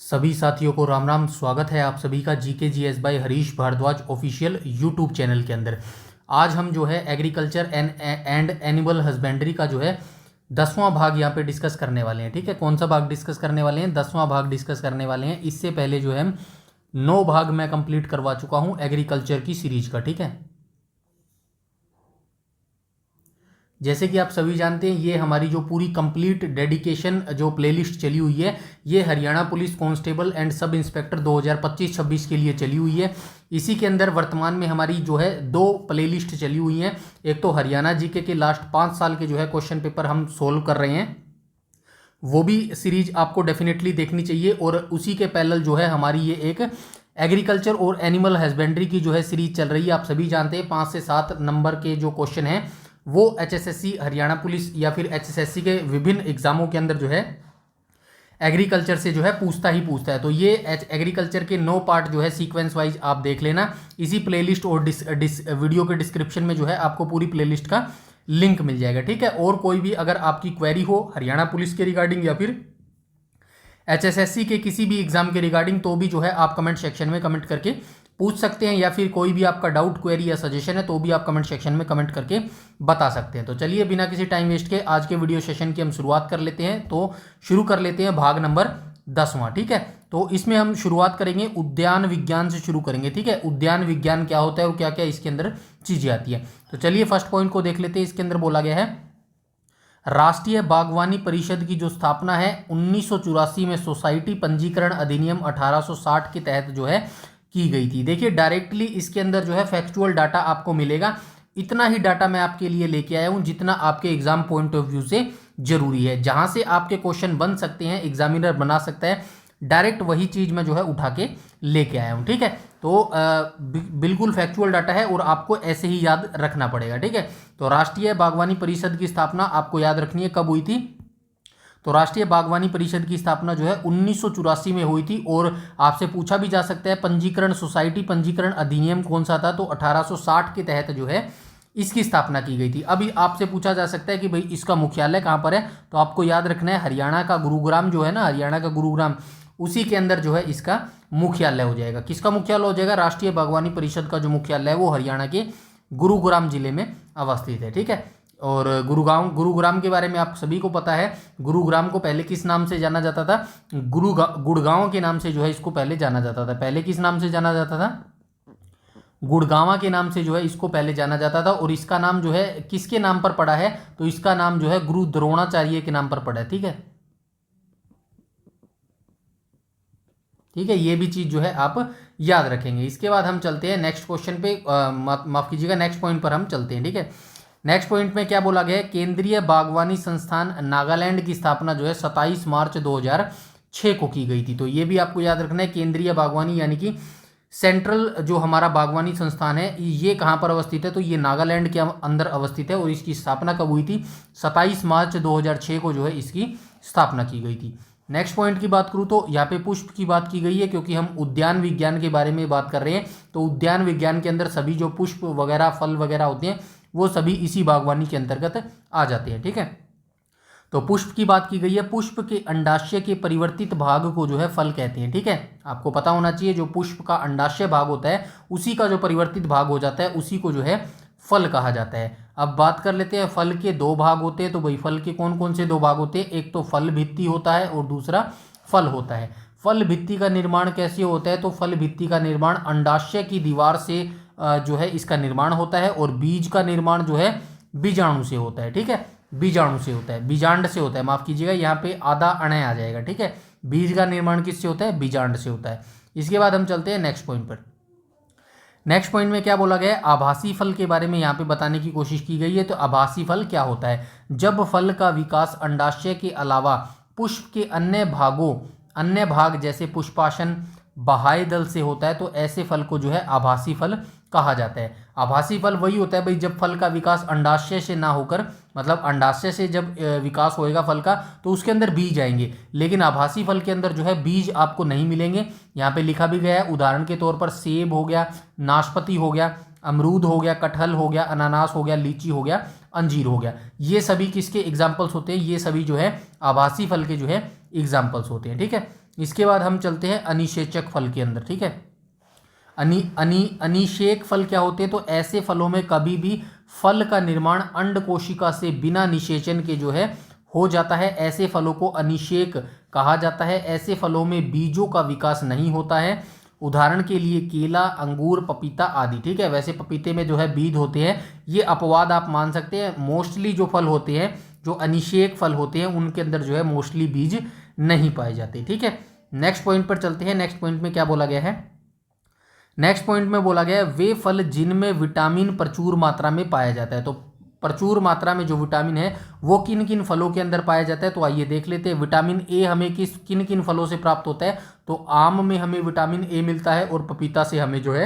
सभी साथियों को राम राम। स्वागत है आप सभी का GK GS by Harish Bhardwaj official YouTube channel के अंदर। आज हम जो है एग्रीकल्चर एंड एनिमल हस्बेंड्री का जो है 10वां भाग यहाँ पे डिस्कस करने वाले हैं। ठीक है, कौन सा भाग डिस्कस करने वाले हैं? 10वां भाग डिस्कस करने वाले हैं। इससे पहले जो है 9 भाग मैं कंप्लीट करवा चुका हूँ एग्रीकल्चर की सीरीज का। ठीक है, जैसे कि आप सभी जानते हैं ये हमारी जो पूरी कंप्लीट डेडिकेशन जो प्लेलिस्ट चली हुई है ये Haryana police constable and sub inspector 2025-26 के लिए चली हुई है। इसी के अंदर वर्तमान में हमारी जो है 2 प्लेलिस्ट चली हुई हैं। एक तो हरियाणा जीके के लास्ट 5 साल के जो है क्वेश्चन पेपर हम सोल्व कर रहे हैं, वो भी सीरीज आपको डेफिनेटली देखनी चाहिए। और उसी के पैरेलल जो है हमारी ये एक एग्रीकल्चर और एनिमल हस्बेंड्री की जो है सीरीज चल रही है। आप सभी जानते हैं 5 से 7 नंबर के जो क्वेश्चन हैं वो एचएसएससी हरियाणा पुलिस या फिर एचएसएससी के विभिन्न एग्जामों के अंदर जो है एग्रीकल्चर से जो है पूछता है। तो ये एग्रीकल्चर के 9 पार्ट जो है सीक्वेंस वाइज आप देख लेना। इसी प्लेलिस्ट और वीडियो के डिस्क्रिप्शन में जो है आपको पूरी प्लेलिस्ट का लिंक मिल जाएगा। ठीक है, और कोई भी अगर आपकी क्वेरी हो हरियाणा पुलिस के रिगार्डिंग या फिर एचएसएससी के किसी भी एग्जाम के रिगार्डिंग तो भी जो है आप कमेंट सेक्शन में कमेंट करके पूछ सकते हैं, या फिर कोई भी आपका डाउट क्वेरी या सजेशन है तो भी आप कमेंट सेक्शन में कमेंट करके बता सकते हैं। तो चलिए बिना किसी टाइम वेस्ट के आज के वीडियो सेशन की हम शुरुआत कर लेते हैं। तो शुरू कर लेते हैं भाग नंबर 10वां। ठीक है, तो इसमें हम शुरुआत करेंगे उद्यान विज्ञान से शुरू करेंगे। ठीक है, उद्यान विज्ञान क्या होता है और क्या क्या इसके अंदर चीजें आती है। तो चलिए फर्स्ट पॉइंट को देख लेते हैं। इसके अंदर बोला गया है राष्ट्रीय बागवानी परिषद की जो स्थापना है 1984 में सोसाइटी पंजीकरण अधिनियम 1860 के तहत जो है की गई थी। देखिए डायरेक्टली इसके अंदर जो है फैक्चुअल डाटा आपको मिलेगा। इतना ही डाटा मैं आपके लिए लेके आया हूं जितना आपके एग्जाम पॉइंट ऑफ व्यू से जरूरी है, जहां से आपके क्वेश्चन बन सकते हैं, एग्जामिनर बना सकता है, डायरेक्ट वही चीज मैं जो है उठा के लेके आया हूं। ठीक है, तो बिल्कुल फैक्चुअल डाटा है और आपको ऐसे ही याद रखना पड़ेगा। ठीक है, तो राष्ट्रीय बागवानी परिषद की स्थापना आपको याद रखनी है कब हुई थी। तो राष्ट्रीय बागवानी परिषद की स्थापना जो है 1984 में हुई थी। और आपसे पूछा भी जा सकता है पंजीकरण सोसाइटी पंजीकरण अधिनियम कौन सा था, तो 1860 के तहत जो है इसकी स्थापना की गई थी। अभी आपसे पूछा जा सकता है कि भाई इसका मुख्यालय कहाँ पर है, तो आपको याद रखना है हरियाणा का गुरुग्राम जो है ना, हरियाणा का गुरुग्राम, उसी के अंदर जो है इसका मुख्यालय हो जाएगा। किसका मुख्यालय हो जाएगा? राष्ट्रीय बागवानी परिषद का जो मुख्यालय है वो हरियाणा के गुरुग्राम जिले में अवस्थित है। ठीक है, और गुरुग्राम के बारे में आप सभी को पता है। गुरुग्राम को पहले किस नाम से जाना जाता था? गुड़गांव के नाम से जो है इसको पहले जाना जाता था। पहले किस नाम से जाना जाता था? गुड़गांव के नाम से जो है इसको पहले जाना जाता था। और इसका नाम जो है किसके नाम पर पड़ा है? तो इसका नाम जो है गुरु द्रोणाचार्य के नाम पर पड़ा है। ठीक है, ठीक है, ये भी चीज जो है आप याद रखेंगे। इसके बाद हम चलते हैं नेक्स्ट क्वेश्चन पे, माफ कीजिएगा नेक्स्ट पॉइंट पर हम चलते हैं। ठीक है, नेक्स्ट पॉइंट में क्या बोला गया है? केंद्रीय बागवानी संस्थान नागालैंड की स्थापना जो है 27 मार्च 2006 को की गई थी। तो ये भी आपको याद रखना है। केंद्रीय बागवानी यानी कि सेंट्रल जो हमारा बागवानी संस्थान है ये कहाँ पर अवस्थित है? तो ये नागालैंड के अंदर अवस्थित है। और इसकी स्थापना कब हुई थी? 27 मार्च 2006 को जो है इसकी स्थापना की गई थी। नेक्स्ट पॉइंट की बात करूँ तो यहाँ पे पुष्प की बात की गई है, क्योंकि हम उद्यान विज्ञान के बारे में बात कर रहे हैं। तो उद्यान विज्ञान के अंदर सभी जो पुष्प वगैरह फल वगैरह होते हैं वो सभी इसी बागवानी के अंतर्गत आ जाते हैं। ठीक है, तो पुष्प की बात की गई है। पुष्प के अंडाशय के परिवर्तित भाग को जो है फल कहते हैं। ठीक है, आपको पता होना चाहिए जो पुष्प का अंडाशय भाग होता है उसी का जो परिवर्तित भाग हो जाता है उसी को जो है फल कहा जाता है। अब बात कर लेते हैं फल के 2 भाग होते हैं। तो भाई फल के कौन कौन से 2 भाग होते हैं? एक तो फल भित्ति होता है और दूसरा फल होता है। फल भित्ति का निर्माण कैसे होता है? तो फल भित्ति का निर्माण अंडाशय की दीवार से जो है इसका निर्माण होता है। और बीज का निर्माण जो है बीजाणु से होता है। ठीक है, बीजाणु से होता है, बीजांड से होता है, माफ कीजिएगा यहाँ पे आधा अणय आ जाएगा। ठीक है, बीज का निर्माण किससे होता है? बीजांड से होता है। इसके बाद हम चलते हैं नेक्स्ट पॉइंट पर। नेक्स्ट पॉइंट में क्या बोला गया है? आभासी फल के बारे में यहाँ पे बताने की कोशिश की गई है। तो आभासी फल क्या होता है? जब फल का विकास अंडाशय के अलावा पुष्प के अन्य भाग जैसे पुष्पासन बाह्य दल से होता है तो ऐसे फल को जो है आभासी फल कहा जाता है। आभासी फल वही होता है भाई जब फल का विकास अंडाशय से ना होकर, मतलब अंडाशय से जब विकास होएगा फल का तो उसके अंदर बीज आएंगे, लेकिन आभासी फल के अंदर जो है बीज आपको नहीं मिलेंगे। यहाँ पे लिखा भी गया है, उदाहरण के तौर पर सेब हो गया, नाशपाती हो गया, अमरूद हो गया, कटहल हो गया, अनानास हो गया, लीची हो गया, अंजीर हो गया। ये सभी किसके एग्जाम्पल्स होते हैं? ये सभी जो है आभासी फल के जो है एग्जाम्पल्स होते हैं। ठीक है, इसके बाद हम चलते हैं अनिषेचक फल के अंदर, ठीक है। अनिषेक फल क्या होते हैं? तो ऐसे फलों में कभी भी फल का निर्माण अंड कोशिका से बिना निषेचन के जो है हो जाता है, ऐसे फलों को अनिषेक कहा जाता है। ऐसे फलों में बीजों का विकास नहीं होता है। उदाहरण के लिए केला, अंगूर, पपीता आदि, ठीक है। वैसे पपीते में जो है बीज होते हैं, ये अपवाद आप मान सकते हैं। मोस्टली जो फल होते हैं, जो अनिषेक फल होते हैं, उनके अंदर जो है मोस्टली बीज नहीं पाए जाते, ठीक है। नेक्स्ट पॉइंट पर चलते हैं। नेक्स्ट पॉइंट में क्या बोला गया है? नेक्स्ट पॉइंट में बोला गया है वे फल जिनमें विटामिन प्रचुर मात्रा में पाया जाता है। तो प्रचुर मात्रा में जो विटामिन है वो किन किन फलों के अंदर पाया जाता है? तो आइए देख लेते हैं। विटामिन ए हमें किन किन फलों से प्राप्त होता है? तो आम में हमें विटामिन ए मिलता है और पपीता से हमें जो है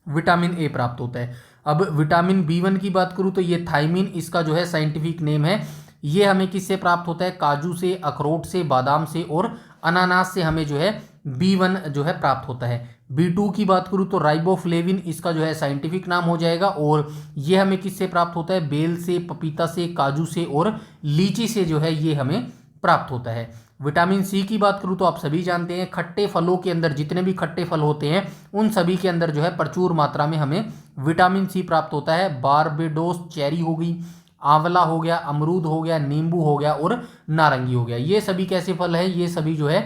विटामिन ए प्राप्त होता है। अब विटामिन B1 की बात करूँ तो ये थायमिन इसका जो है साइंटिफिक नेम है। ये हमें किससे प्राप्त होता है? काजू से, अखरोट से, बादाम से और अनानास से हमें जो है B1 जो है प्राप्त होता है। B2 की बात करूँ तो राइबोफ्लेविन इसका जो है साइंटिफिक नाम हो जाएगा और ये हमें किससे प्राप्त होता है? बेल से, पपीता से, काजू से और लीची से जो है ये हमें प्राप्त होता है। विटामिन C की बात करूँ तो आप सभी जानते हैं खट्टे फलों के अंदर जितने भी खट्टे फल होते हैं उन सभी के अंदर जो है प्रचुर मात्रा में हमें विटामिन C प्राप्त होता है। बारबेडोस चेरी हो गई, आंवला हो गया, अमरूद हो गया, नींबू हो गया और नारंगी हो गया। ये सभी कैसे फल हैं? ये सभी जो है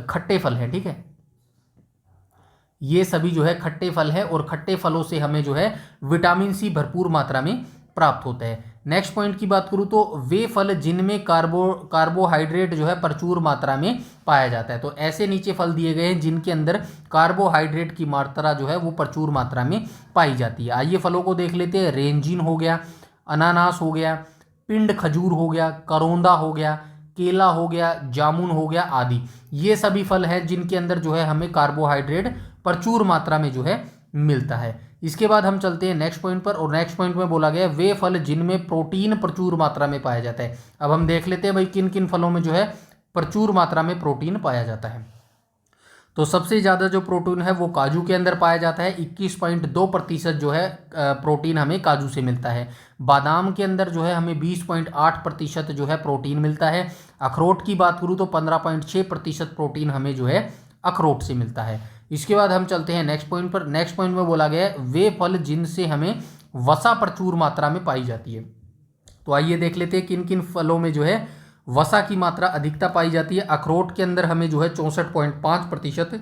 खट्टे फल हैं, ठीक है। ये सभी जो है खट्टे फल है और खट्टे फलों से हमें जो है विटामिन C भरपूर मात्रा में प्राप्त होता है। नेक्स्ट पॉइंट की बात करूँ तो वे फल जिनमें कार्बोहाइड्रेट जो है प्रचुर मात्रा में पाया जाता है। तो ऐसे नीचे फल दिए गए हैं जिनके अंदर कार्बोहाइड्रेट की मात्रा जो है वो प्रचुर मात्रा में पाई जाती है। आइए फलों को देख लेते हैं। रेंजिन हो गया, अनानास हो गया, पिंड खजूर हो गया, करौंदा हो गया, केला हो गया, जामुन हो गया आदि। ये सभी फल हैं जिनके अंदर जो है हमें कार्बोहाइड्रेट प्रचुर मात्रा में जो है मिलता है। इसके बाद हम चलते हैं नेक्स्ट पॉइंट पर और नेक्स्ट पॉइंट में बोला गया है वे फल जिनमें प्रोटीन प्रचुर मात्रा में पाया जाता है। अब हम देख लेते हैं भाई किन किन फलों में जो है प्रचुर मात्रा में प्रोटीन पाया जाता है। तो सबसे ज़्यादा जो प्रोटीन है वो काजू के अंदर पाया जाता है। 21.2% जो है प्रोटीन हमें काजू से मिलता है। बादाम के अंदर जो है हमें 20.8% जो है प्रोटीन मिलता है। अखरोट की बात करूँ तो 15.6% प्रोटीन हमें जो है अखरोट से मिलता है। इसके बाद हम चलते हैं नेक्स्ट पॉइंट पर। नेक्स्ट पॉइंट में बोला गया है वे फल जिनसे हमें वसा प्रचुर मात्रा में पाई जाती है। तो आइए देख लेते हैं किन किन फलों में जो है वसा की मात्रा अधिकता पाई जाती है। अखरोट के अंदर हमें जो है 64.5%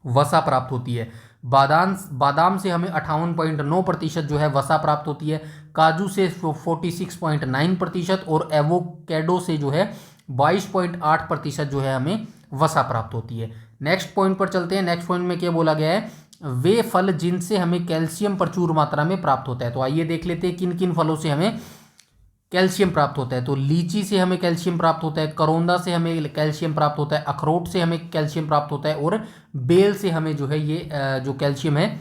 वसा प्राप्त होती है। बादाम से हमें 58.9% जो है वसा प्राप्त होती है। काजू से 46.9% और एवोकेडो से जो है 22.8% जो है हमें वसा प्राप्त होती है। नेक्स्ट पॉइंट पर चलते हैं। नेक्स्ट पॉइंट में क्या बोला गया है वे फल जिनसे हमें कैल्शियम प्रचुर मात्रा में प्राप्त होता है। तो आइए देख लेते हैं किन किन फलों से हमें कैल्शियम प्राप्त होता है। तो लीची से हमें कैल्शियम प्राप्त होता है, करौंदा से हमें कैल्शियम प्राप्त होता है, अखरोट से हमें कैल्शियम प्राप्त होता है और बेल से हमें जो है ये जो कैल्शियम है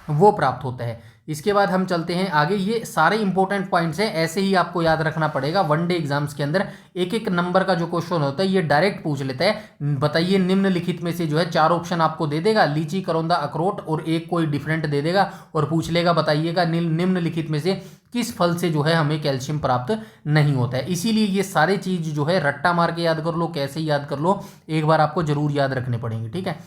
वो प्राप्त होता है। इसके बाद हम चलते हैं आगे। ये सारे इंपॉर्टेंट पॉइंट्स हैं, ऐसे ही आपको याद रखना पड़ेगा। वन डे एग्जाम्स के अंदर एक एक नंबर का जो क्वेश्चन होता है ये डायरेक्ट पूछ लेता है। बताइए निम्नलिखित में से जो है 4 ऑप्शन आपको दे देगा, लीची, करौंदा, अखरोट और एक कोई डिफरेंट दे देगा और पूछ लेगा बताइएगा निम्नलिखित में से किस फल से जो है हमें कैल्शियम प्राप्त नहीं होता है। इसीलिए ये सारी चीज जो है रट्टा मार के याद कर लो, कैसे याद कर लो, एक बार आपको जरूर याद रखने पड़ेंगे, ठीक है।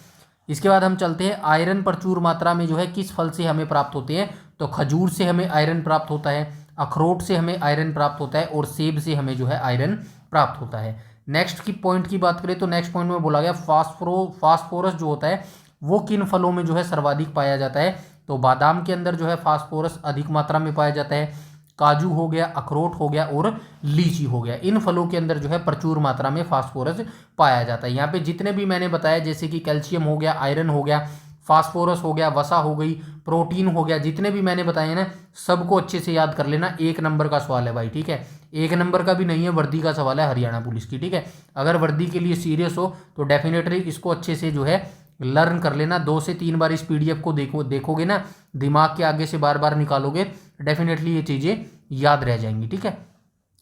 इसके बाद हम चलते हैं आयरन प्रचुर मात्रा में जो है किस फल से हमें प्राप्त होते हैं। तो खजूर से हमें आयरन प्राप्त होता है, अखरोट से हमें आयरन प्राप्त होता है और सेब से हमें जो है आयरन प्राप्त होता है। नेक्स्ट की पॉइंट की बात करें तो नेक्स्ट पॉइंट में बोला गया फास्फोरस जो होता है वो किन फलों में जो है सर्वाधिक पाया जाता है। तो बादाम के अंदर जो है फास्फोरस अधिक मात्रा में पाया जाता है, काजू हो गया, अखरोट हो गया और लीची हो गया, इन फलों के अंदर जो है प्रचुर मात्रा में फास्फोरस पाया जाता है। यहाँ पे जितने भी मैंने बताया जैसे कि कैल्शियम हो गया, आयरन हो गया, फास्फोरस हो गया, वसा हो गई, प्रोटीन हो गया, जितने भी मैंने बताए ना सबको अच्छे से याद कर लेना। 1 नंबर का सवाल है भाई, ठीक है। 1 नंबर का भी नहीं है, वर्दी का सवाल है हरियाणा पुलिस की, ठीक है। अगर वर्दी के लिए सीरियस हो तो डेफिनेटली इसको अच्छे से जो है लर्न कर लेना। 2 से 3 बार इस PDF को देखोगे ना, दिमाग के आगे से बार बार निकालोगे, डेफिनेटली ये चीज़ें याद रह जाएंगी, ठीक है।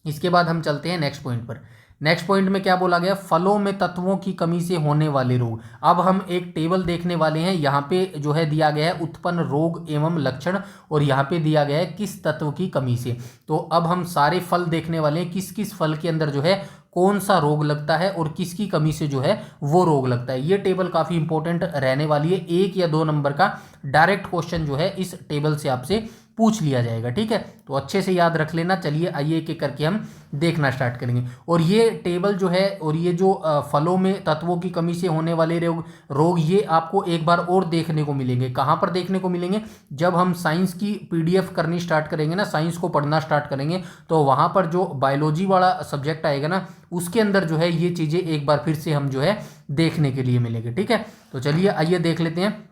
इसके बाद हम चलते हैं नेक्स्ट पॉइंट पर। नेक्स्ट पॉइंट में क्या बोला गया, फलों में तत्वों की कमी से होने वाले रोग। अब हम एक टेबल देखने वाले हैं, यहाँ पे जो है दिया गया है उत्पन्न रोग एवं लक्षण और यहाँ पे दिया गया है किस तत्व की कमी से। तो अब हम सारे फल देखने वाले हैं, किस किस फल के अंदर जो है कौन सा रोग लगता है और किसकी कमी से जो है वो रोग लगता है। ये टेबल काफ़ी इंपॉर्टेंट रहने वाली है, 1 या 2 नंबर का डायरेक्ट क्वेश्चन जो है इस टेबल से आपसे पूछ लिया जाएगा, ठीक है। तो अच्छे से याद रख लेना। चलिए आइए एक एक करके हम देखना स्टार्ट करेंगे। और ये टेबल जो है और ये जो फलों में तत्वों की कमी से होने वाले रोग ये आपको एक बार और देखने को मिलेंगे। कहाँ पर देखने को मिलेंगे? जब हम साइंस की पीडीएफ करनी स्टार्ट करेंगे ना, साइंस को पढ़ना स्टार्ट करेंगे, तो वहाँ पर जो बायोलॉजी वाला सब्जेक्ट आएगा ना, उसके अंदर जो है ये चीज़ें एक बार फिर से हम जो है देखने के लिए मिलेंगे, ठीक है। तो चलिए आइए देख लेते हैं।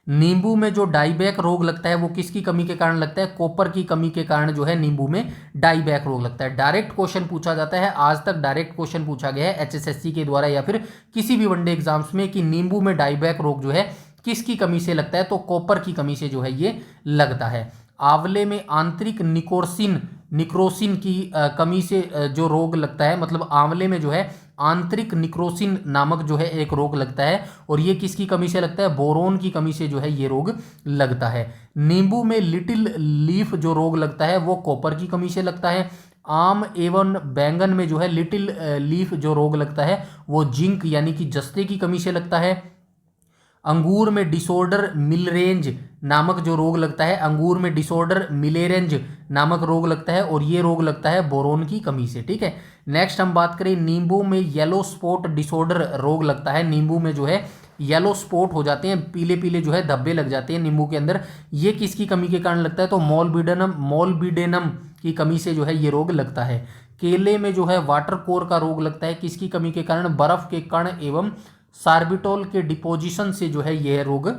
नींबू में जो डाईबैक रोग लगता है वो किसकी कमी के कारण लगता है? कॉपर की कमी के कारण जो है नींबू में डाईबैक रोग लगता है। डायरेक्ट क्वेश्चन पूछा जाता है, आज तक डायरेक्ट क्वेश्चन पूछा गया है एचएसएससी के द्वारा या फिर किसी भी वनडे एग्जाम्स में कि नींबू में डाईबैक रोग जो है किसकी कमी से लगता है, तो कॉपर की कमी से जो है ये लगता है। आंवले में आंतरिक निक्रोसिन की कमी से जो रोग लगता है, मतलब आंवले में जो है आंतरिक निक्रोसिन नामक जो है एक रोग लगता है, और ये किसकी कमी से लगता है? बोरोन की कमी से जो है ये रोग लगता है। नींबू में लिटिल लीफ जो रोग लगता है वो कॉपर की कमी से लगता है। आम एवं बैंगन में जो है लिटिल लीफ जो रोग लगता है वो जिंक यानी कि जस्ते की कमी से लगता है। अंगूर में डिसऑर्डर मिलरेंज नामक जो रोग लगता है, अंगूर में डिसऑर्डर मिलेरेंज नामक रोग लगता है, और ये रोग लगता है बोरोन की कमी से, ठीक है। नेक्स्ट हम बात करें, नींबू में येलो स्पॉट डिसऑर्डर रोग लगता है। नींबू में जो है येलो स्पॉट हो जाते हैं, पीले पीले जो है धब्बे लग जाते हैं नींबू के अंदर, ये किसकी कमी के कारण लगता है? तो मॉलबिडेनम की कमी से जो है ये रोग लगता है। केले में जो है वाटर कोर का रोग लगता है, किसकी कमी के कारण? बर्फ के कण एवं सार्बिटोल के डिपोजिशन से जो है यह रोग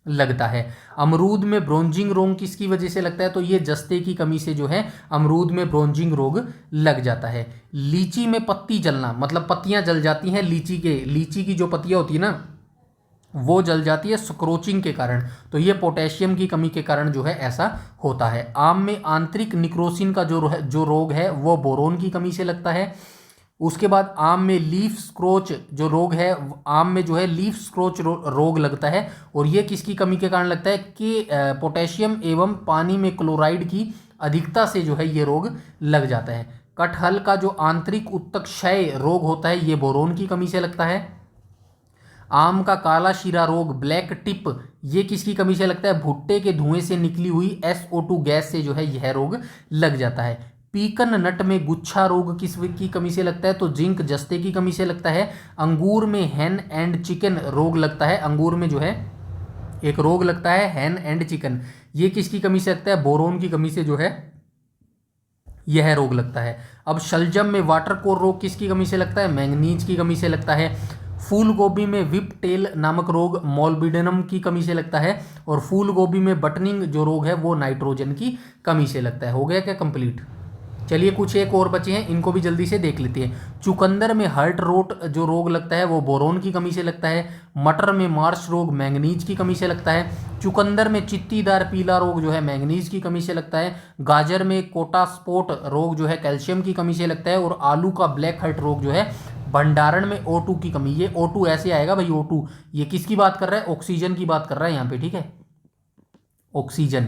लगता है। अमरूद में ब्रोंजिंग रोग किसकी वजह से लगता है? तो ये जस्ते की कमी से जो है अमरूद में ब्रोंजिंग रोग लग जाता है। लीची में पत्ती जलना, मतलब पत्तियां जल जाती हैं लीची की जो पत्तियां होती है ना वो जल जाती है स्क्रोचिंग के कारण, तो ये पोटेशियम की कमी के कारण जो है ऐसा होता है। आम में आंतरिक निक्रोसिन का जो रोग है वो बोरोन की कमी से लगता है। उसके बाद आम में लीफ स्क्रोच जो रोग है, आम में जो है लीफ स्क्रोच रोग लगता है, और ये किसकी कमी के कारण लगता है? कि पोटेशियम एवं पानी में क्लोराइड की अधिकता से जो है ये रोग लग जाता है। कटहल का जो आंतरिक उत्तक क्षय रोग होता है ये बोरोन की कमी से लगता है। आम का काला शीरा रोग ब्लैक टिप ये किसकी कमी से लगता है? भुट्टे के धुएं से निकली हुई SO2 गैस से जो है यह रोग लग जाता है। पीकन नट में गुच्छा रोग किसकी कमी से लगता है? तो जिंक जस्ते की कमी से लगता है। अंगूर में हैन एंड चिकन रोग लगता है, अंगूर में जो है एक रोग लगता है हैन एंड चिकन, ये किसकी कमी से लगता है? बोरोन की कमी से जो है यह रोग लगता है। अब शलजम में वाटर कोर रोग किसकी कमी से लगता है? मैंगनीज की कमी से लगता है। फूल गोभी में विप टेल नामक रोग मॉलबिडेनम की कमी से लगता है, और फूल गोभी में बटनिंग जो रोग है वो नाइट्रोजन की कमी से लगता है। हो गया क्या कंप्लीट? चलिए कुछ एक और बचे हैं, इनको भी जल्दी से देख लेते हैं। चुकंदर में हर्ट रोट जो रोग लगता है वो बोरोन की कमी से लगता है। मटर में मार्श रोग मैंगनीज की कमी से लगता है। चुकंदर में चित्तीदार पीला रोग जो है मैंगनीज की कमी से लगता है। गाजर में कोटा स्पॉट रोग जो है कैल्शियम की कमी से लगता है। और आलू का ब्लैक हर्ट रोग जो है भंडारण में O2 की कमी, ये O2 ऐसे आएगा भाई, O2 ये किसकी बात कर रहा है? ऑक्सीजन की बात कर रहा है यहाँ पे, ठीक है, ऑक्सीजन,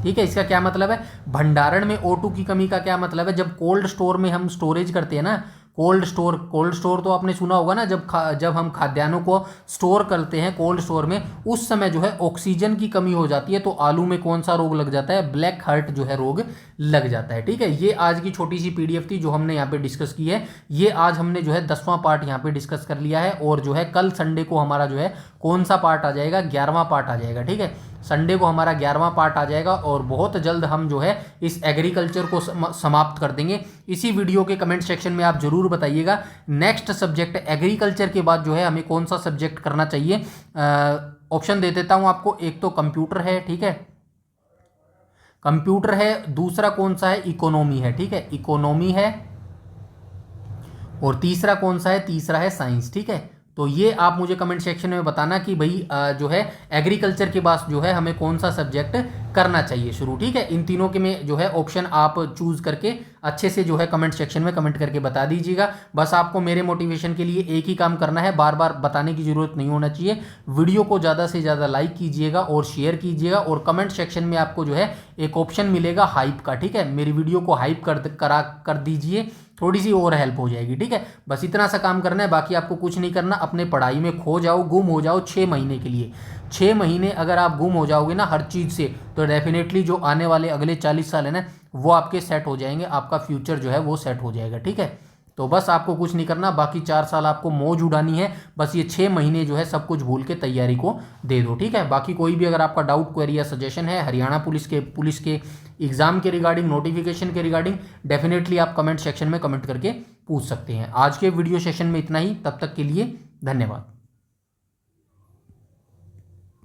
ठीक है। इसका क्या मतलब है? भंडारण में O2 की कमी का क्या मतलब है? जब कोल्ड स्टोर में हम स्टोरेज करते हैं ना, कोल्ड स्टोर तो आपने सुना होगा ना, जब हम खाद्यान्नों को स्टोर करते हैं कोल्ड स्टोर में, उस समय जो है ऑक्सीजन की कमी हो जाती है, तो आलू में कौन सा रोग लग जाता है? ब्लैक हार्ट जो है रोग लग जाता है, ठीक है। ये आज की छोटी सी PDF थी जो हमने यहाँ पे डिस्कस की है। ये आज हमने जो है 10वां पार्ट यहाँ पे डिस्कस कर लिया है, और जो है कल संडे को हमारा जो है कौन सा पार्ट आ जाएगा? 11वां पार्ट आ जाएगा, ठीक है। संडे को हमारा 11वां पार्ट आ जाएगा, और बहुत जल्द हम जो है इस एग्रीकल्चर को समाप्त कर देंगे। इसी वीडियो के कमेंट सेक्शन में आप जरूर बताइएगा नेक्स्ट सब्जेक्ट एग्रीकल्चर के बाद जो है हमें कौन सा सब्जेक्ट करना चाहिए। ऑप्शन दे देता हूं आपको, एक तो कंप्यूटर है, ठीक है, कंप्यूटर है, दूसरा कौन सा है? इकोनॉमी है, ठीक है, इकोनॉमी है, और तीसरा कौन सा है? तीसरा है साइंस, ठीक है। तो ये आप मुझे कमेंट सेक्शन में बताना कि भाई जो है एग्रीकल्चर के बाद जो है हमें कौन सा सब्जेक्ट करना चाहिए शुरू, ठीक है। इन तीनों के में जो है ऑप्शन आप चूज करके अच्छे से जो है कमेंट सेक्शन में कमेंट करके बता दीजिएगा। बस आपको मेरे मोटिवेशन के लिए एक ही काम करना है, बार बार बताने की जरूरत नहीं होना चाहिए। वीडियो को ज़्यादा से ज़्यादा लाइक कीजिएगा और शेयर कीजिएगा, और कमेंट सेक्शन में आपको जो है एक ऑप्शन मिलेगा हाइप का, ठीक है। मेरी वीडियो को हाइप कर दीजिए, थोड़ी सी और हेल्प हो जाएगी। ठीक है, बस इतना सा काम करना है, बाकी आपको कुछ नहीं करना। अपने पढ़ाई में खो जाओ, गुम हो जाओ 6 महीने के लिए। 6 महीने अगर आप गुम हो जाओगे ना हर चीज़ से, तो डेफिनेटली जो आने वाले अगले 40 साल है ना, वो आपके सेट हो जाएंगे, आपका फ्यूचर जो है वो सेट हो जाएगा। ठीक है, तो बस आपको कुछ नहीं करना, बाकी 4 साल आपको मौज उड़ानी है। बस ये 6 महीने जो है सब कुछ भूल के तैयारी को दे दो। ठीक है, बाकी कोई भी अगर आपका डाउट, क्वेरी या सजेशन है हरियाणा पुलिस के एग्जाम के रिगार्डिंग, नोटिफिकेशन के रिगार्डिंग, डेफिनेटली आप कमेंट सेक्शन में कमेंट करके पूछ सकते हैं। आज के वीडियो सेशन में इतना ही, तब तक के लिए धन्यवाद।